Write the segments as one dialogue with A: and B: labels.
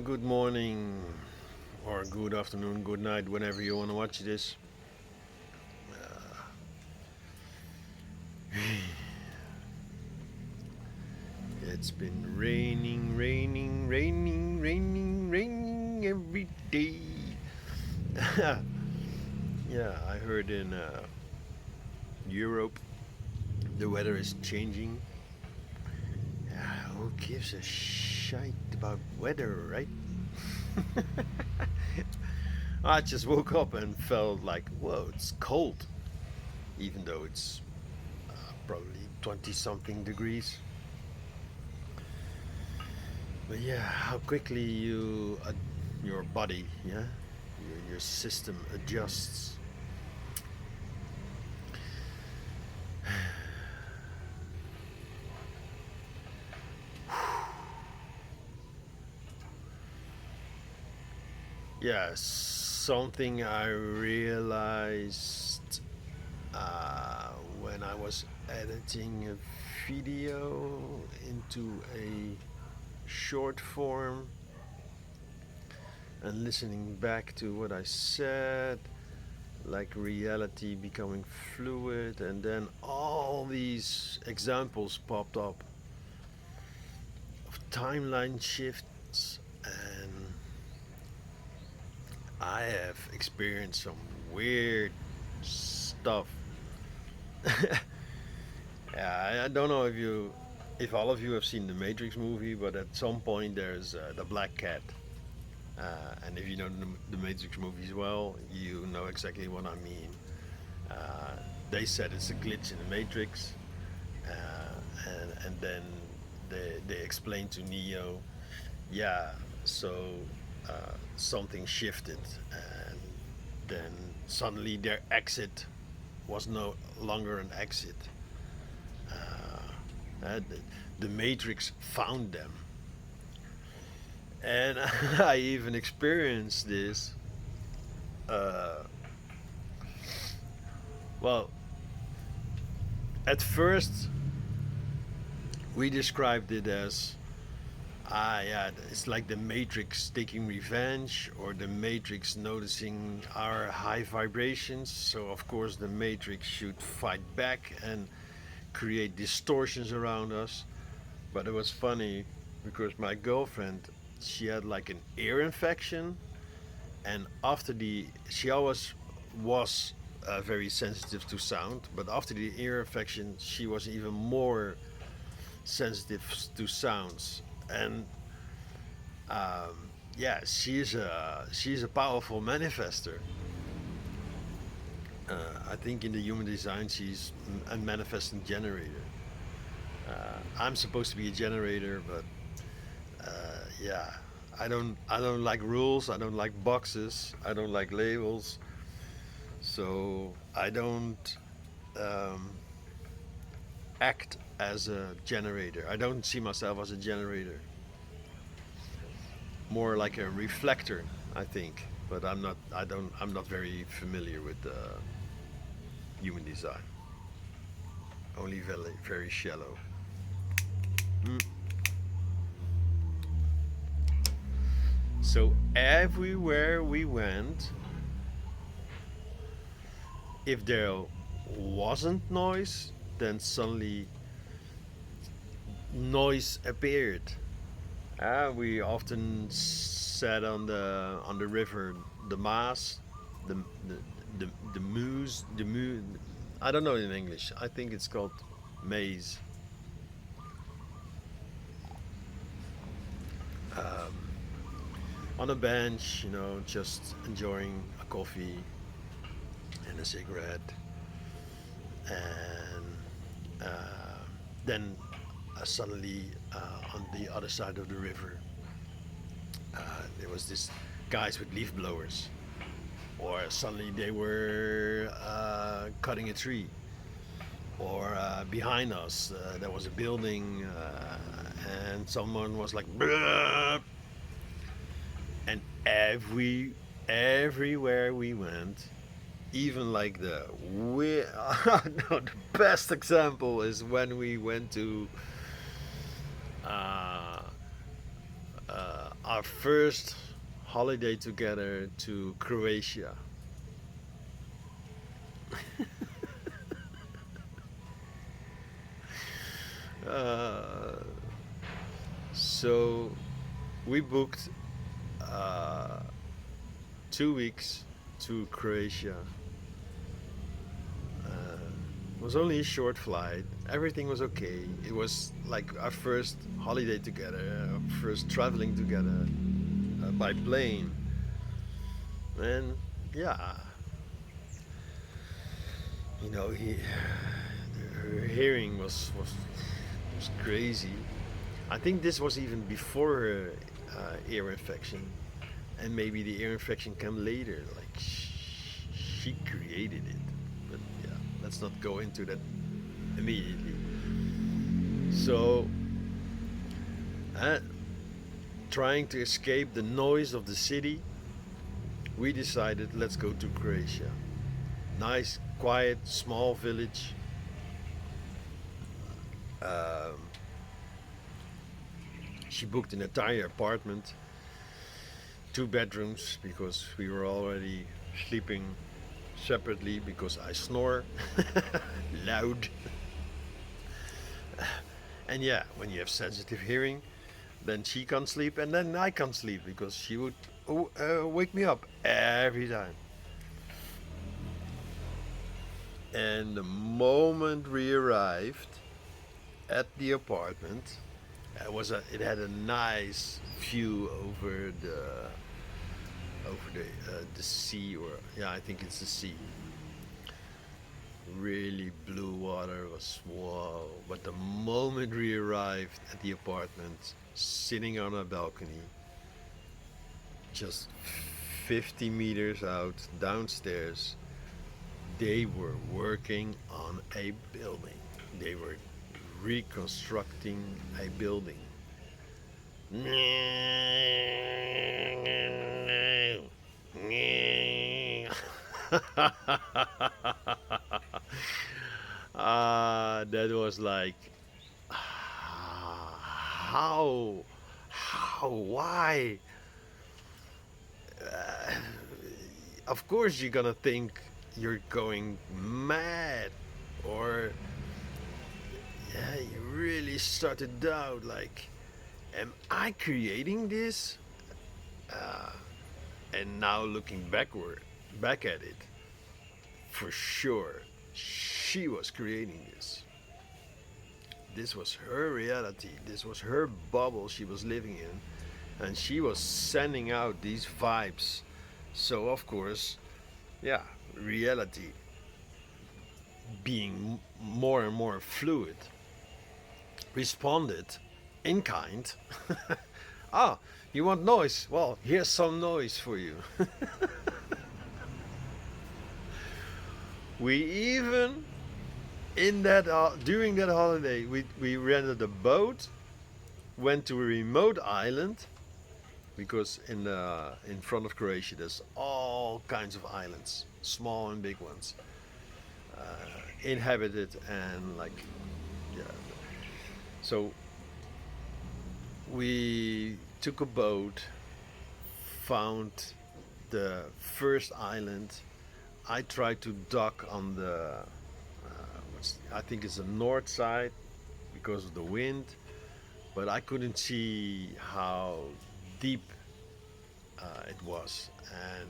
A: Good morning, or good afternoon, good night, whenever you want to watch this. It's been raining every day. Yeah, I heard in Europe the weather is changing. Who gives a shite about weather, right? I just woke up and felt like, whoa, it's cold, even though it's probably 20 something degrees. But yeah, how quickly your body, your system adjusts. Yeah, something I realized when I was editing a video into a short form and listening back to what I said, like reality becoming fluid, and then all these examples popped up of timeline shifts, and I have experienced some weird stuff. Yeah, I don't know if all of you have seen the Matrix movie, but at some point there's the black cat. And if you know the Matrix movies well, you know exactly what I mean. Uh, they said it's a glitch in the Matrix, and then they explained to Neo, yeah, so something shifted, and then suddenly their exit was no longer an exit. The Matrix found them, and I even experienced this. Uh, well, at first we described it as yeah, it's like the Matrix taking revenge, or the Matrix noticing our high vibrations. So of course the Matrix should fight back and create distortions around us. But it was funny because my girlfriend, she had like an ear infection, and after the she always was very sensitive to sound, but after the ear infection she was even more sensitive to sounds. And yeah, she's a powerful manifester. I think in the human design she's a manifesting generator. I'm supposed to be a generator, but yeah, I don't like rules. I don't like boxes. I don't like labels. So I don't um, act as a generator. I don't see myself as a generator. More like a reflector, I think. But I'm not. I don't. I'm not very familiar with human design. Only very shallow. Mm. So everywhere we went, if there wasn't noise, then suddenly noise appeared. We often sat on the river, the Maas, the the the Moose, the Moon. I don't know in English. I think it's called Maze. Um, on a bench, just enjoying a coffee and a cigarette, and then suddenly on the other side of the river, there was this guys with leaf blowers, or suddenly they were cutting a tree, or behind us there was a building, and someone was like, "Bruh," and everywhere we went, even like no, the best example is when we went to uh, our first holiday together to Croatia. Uh, so we booked uh, 2 weeks to Croatia. It was only a short flight. Everything was okay. It was like our first holiday together, our first traveling together by plane. And yeah, he her hearing was crazy. I think this was even before her ear infection, and maybe the ear infection came later. Like she created it, but yeah, let's not go into that immediately. So, uh, trying to escape the noise of the city, we decided let's go to Croatia. Nice, quiet, small village. Um, she booked an entire apartment, 2 bedrooms, because we were already sleeping separately because I snore loud. And yeah, when you have sensitive hearing, then she can't sleep and then I can't sleep because she would wake me up every time. And the moment we arrived at the apartment, it had a nice view over the sea, or yeah, I think it's the sea. Really blue water, was wow. But the moment we arrived at the apartment, sitting on a balcony, just 50 meters out downstairs, they were working on a building. They were reconstructing a building. That was like, why? Uh, of course, you're gonna think you're going mad, or yeah, you really started doubt. Like, am I creating this? Uh, and now looking back at it, for sure, she was creating this. This was her reality. This was her bubble she was living in, and she was sending out these vibes. So of course, yeah, reality being more and more fluid responded in kind. Ah, you want noise? Well, here's some noise for you. We even in that during that holiday we rented a boat, went to a remote island, because in front of Croatia there's all kinds of islands, small and big ones, inhabited, and like, yeah. So we took a boat, found the first island. I tried to dock on I think it's the north side because of the wind, but I couldn't see how deep it was, and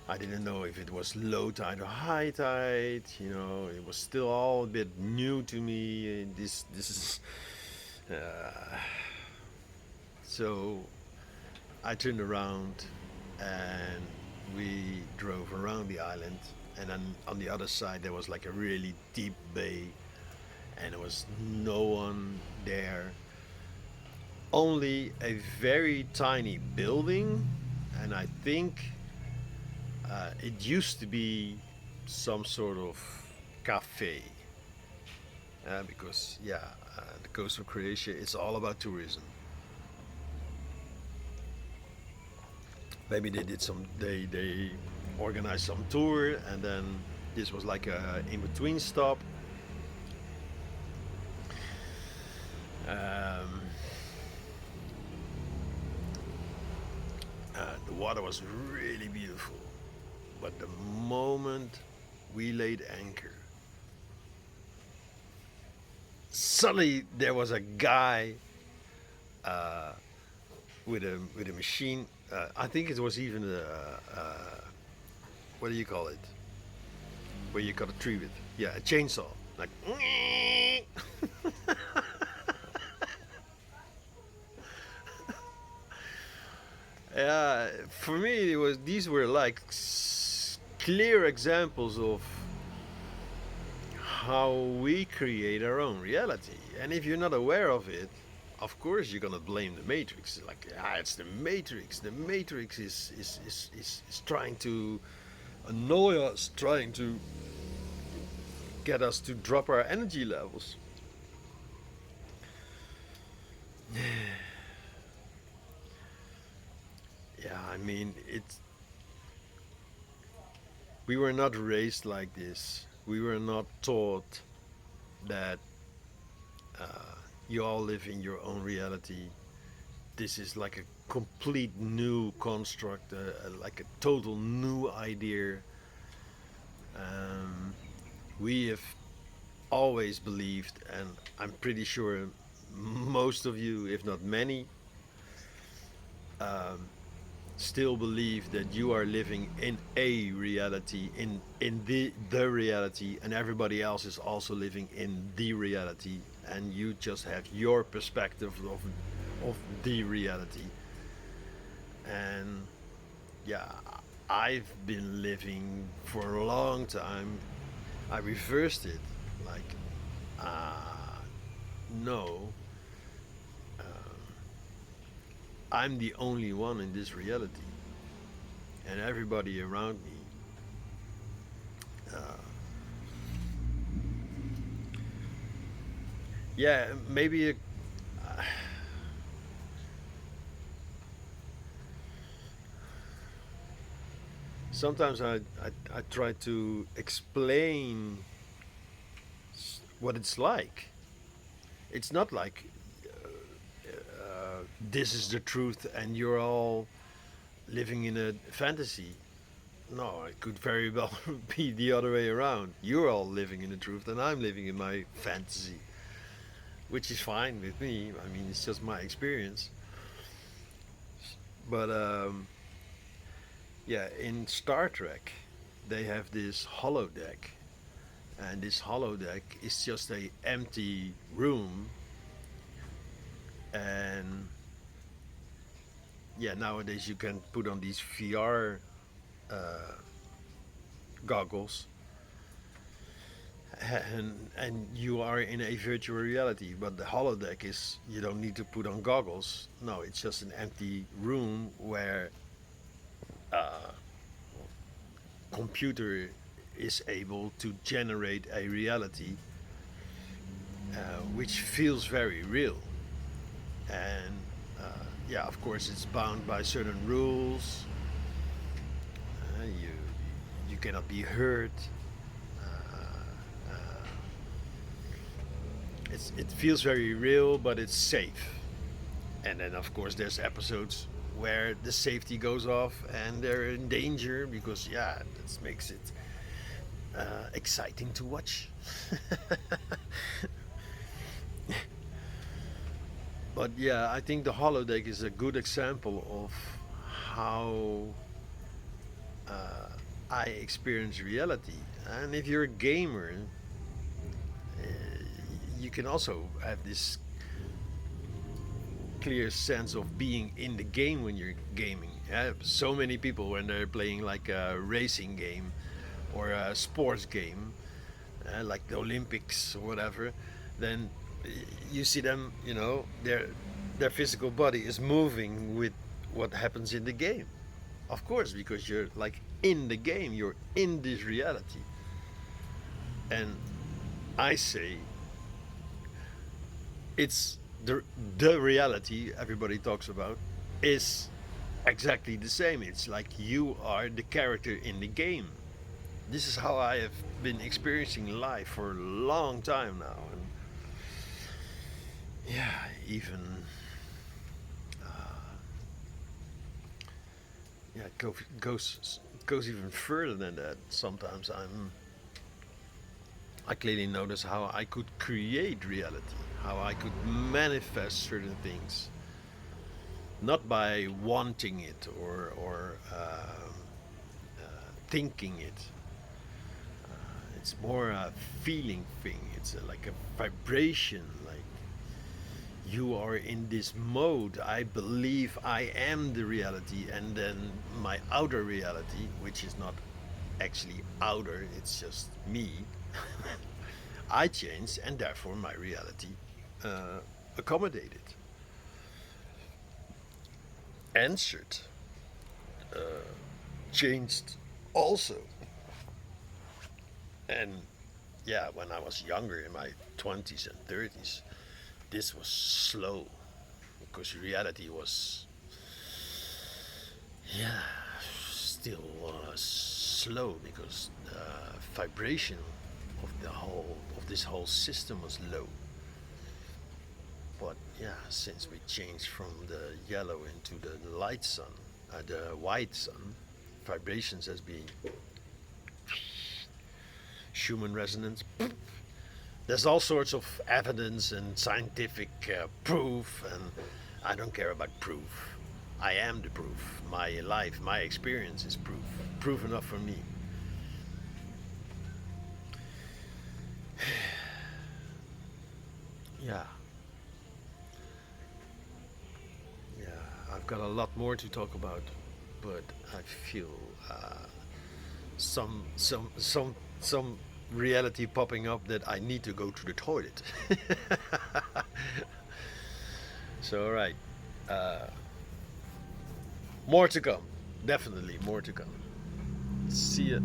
A: I didn't know if it was low tide or high tide. It was still all a bit new to me. This is so I turned around and we drove around the island, and then on the other side there was like a really deep bay, and there was no one there, only a very tiny building, and I think it used to be some sort of cafe, because yeah, the coast of Croatia is all about tourism. Maybe they organized some tour, and then this was like a in between stop. Um, The water was really beautiful. But the moment we laid anchor, suddenly there was a guy uh, with a machine. I think it was even what do you call it? Where you cut a tree with? Yeah, a chainsaw. Like, for me, it was these were like clear examples of how we create our own reality. And if you're not aware of it, of course you're gonna blame the Matrix. Like, it's the Matrix. The Matrix is trying to annoy us, trying to get us to drop our energy levels. Yeah, I mean, we were not raised like this. We were not taught that you all live in your own reality. This is like a complete new construct, like a total new idea. Um, we have always believed, and I'm pretty sure most of you, if not many, um, still believe that you are living in a reality, in the reality, and everybody else is also living in the reality, and you just have your perspective of the reality. And yeah, I've been living for a long time. I reversed it, like, no, I'm the only one in this reality, and everybody around me uh, yeah, maybe sometimes I try to explain what it's like. It's not like this is the truth and you're all living in a fantasy. No, it could very well be the other way around. You're all living in the truth and I'm living in my fantasy, which is fine with me. I mean, it's just my experience. But yeah, in Star Trek, they have this holodeck, and this holodeck is just a empty room. And yeah, nowadays you can put on these VR uh, goggles, and you are in a virtual reality. But the holodeck is you don't need to put on goggles. No, it's just an empty room where computer is able to generate a reality which feels very real. And yeah, of course, it's bound by certain rules. You cannot be hurt. It feels very real, but it's safe. And then, of course, there's episodes where the safety goes off and they're in danger because, yeah, that makes it exciting to watch. But yeah, I think the holodeck is a good example of how I experience reality. And if you're a gamer, you can also have this clear sense of being in the game when you're gaming. So many people when they're playing like a racing game or a sports game, like the Olympics or whatever, then you see them, their physical body is moving with what happens in the game. Of course, because you're like in the game, you're in this reality. And I say it's the reality everybody talks about is exactly the same. It's like you are the character in the game. This is how I have been experiencing life for a long time now. And yeah, even it goes even further than that. Sometimes I clearly notice how I could create reality, how I could manifest certain things, not by wanting it or thinking it. It's more a feeling thing. It's like a vibration. Like you are in this mode. I believe I am the reality, and then my outer reality, which is not actually outer, it's just me. I changed, and therefore my reality accommodated, answered, changed also. And yeah, when I was younger, in my 20s and 30s, this was slow because reality was, yeah, still slow because the vibration of this whole system was low. But yeah, since we changed from the yellow into the light sun, the white sun, vibrations has been Schumann resonance. There's all sorts of evidence and scientific proof, and I don't care about proof. I am the proof. My life, my experience is proof. Proof enough for me. Yeah. Yeah, I've got a lot more to talk about, but I feel some reality popping up that I need to go to the toilet. So, all right, uh, more to come. Definitely more to come. See ya.